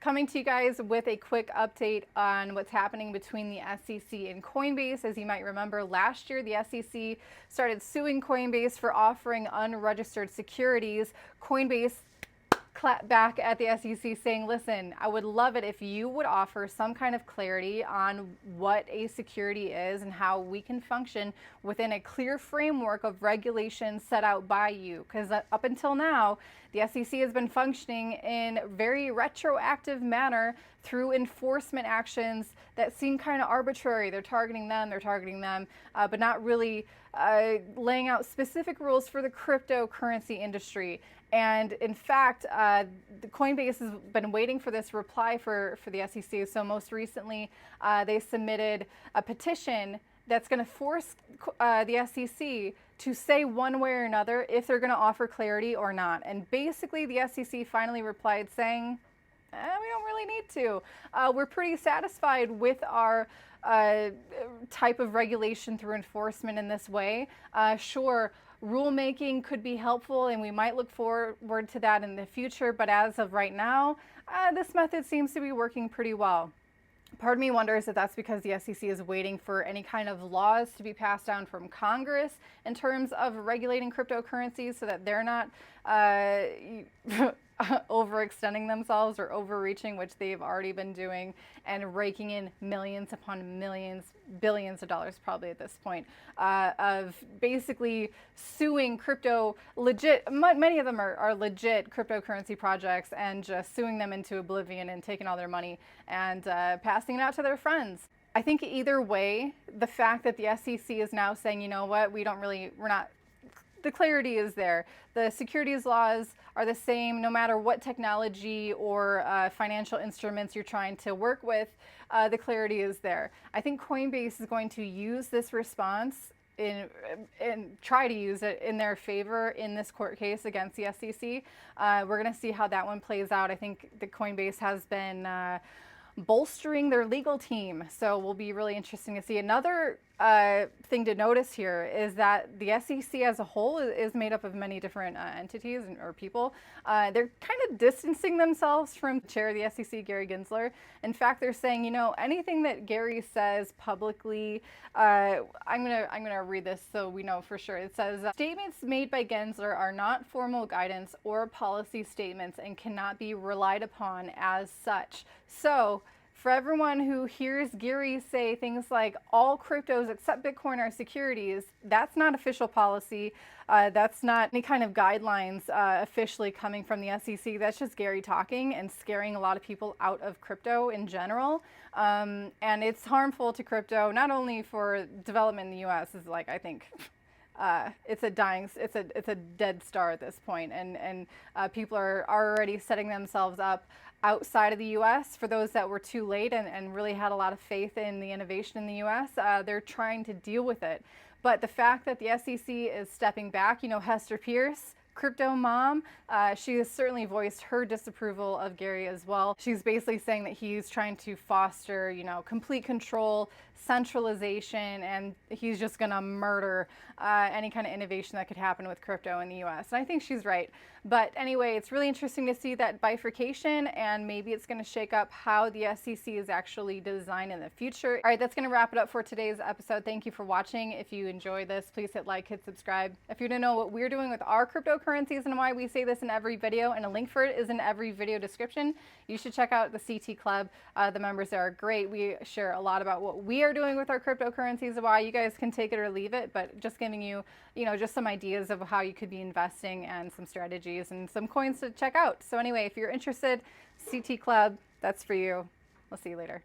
Coming to you guys with a quick update on what's happening between the SEC and Coinbase. As you might remember, last year the SEC started suing Coinbase for offering unregistered securities. Coinbase clap back at the SEC saying, listen, I would love it if you would offer some kind of clarity on what a security is and how we can function within a clear framework of regulations set out by you. Because up until now, the SEC has been functioning in a very retroactive manner through enforcement actions that seem kind of arbitrary. They're targeting them, but not really laying out specific rules for the cryptocurrency industry. And in fact, the Coinbase has been waiting for this reply for the SEC. So most recently, they submitted a petition that's going to force the SEC to say one way or another if they're going to offer clarity or not. And basically, the SEC finally replied saying, we don't really need to. We're pretty satisfied with our type of regulation through enforcement in this way. Sure, rulemaking could be helpful and we might look forward to that in the future, but as of right now, this method seems to be working pretty well. Part of me wonders if that's because the SEC is waiting for any kind of laws to be passed down from Congress in terms of regulating cryptocurrencies so that they're not overextending themselves or overreaching, which they've already been doing, and raking in millions upon millions, billions of dollars probably at this point, of basically suing crypto many of them are legit cryptocurrency projects, and just suing them into oblivion and taking all their money and passing it out to their friends. I think either way, the fact that the SEC is now saying, you know what, the clarity is there. The securities laws are the same no matter what technology or financial instruments you're trying to work with. The clarity is there. I think Coinbase is going to use this response and try to use it in their favor in this court case against the SEC. We're going to see how that one plays out. I think the Coinbase has been bolstering their legal team, so will be really interesting to see. Another thing to notice here is that the SEC as a whole is made up of many different entities or people. They're kind of distancing themselves from the chair of the SEC, Gary Gensler. In fact, they're saying, you know, anything that Gary says publicly, I'm gonna read this so we know for sure. It says, statements made by Gensler are not formal guidance or policy statements and cannot be relied upon as such. So, for everyone who hears Gary say things like all cryptos except Bitcoin are securities, that's not official policy. That's not any kind of guidelines officially coming from the SEC. That's just Gary talking and scaring a lot of people out of crypto in general. And it's harmful to crypto, not only for development in the US, is like, I think, it's a dead star at this point, and people are already setting themselves up outside of the US. For those that were too late and really had a lot of faith in the innovation in the US, they're trying to deal with it. But the fact that the SEC is stepping back, you know, Hester Pierce, crypto mom, she has certainly voiced her disapproval of Gary as well. She's basically saying that he's trying to foster, you know, complete control, centralization, and he's just gonna murder any kind of innovation that could happen with crypto in the US. And I think she's right. But anyway, it's really interesting to see that bifurcation, and maybe it's gonna shake up how the SEC is actually designed in the future. All right, that's gonna wrap it up for today's episode. Thank you for watching. If you enjoyed this, please hit like, hit subscribe. If you want to know what we're doing with our cryptocurrencies and why we say this in every video, and a link for it is in every video description, you should check out the CT Club. The members there are great. We share a lot about what we are doing with our cryptocurrencies and why. You guys can take it or leave it, but just giving you, you know, just some ideas of how you could be investing and some strategies and some coins to check out. So anyway, if you're interested, CT Club, that's for you. We'll see you later.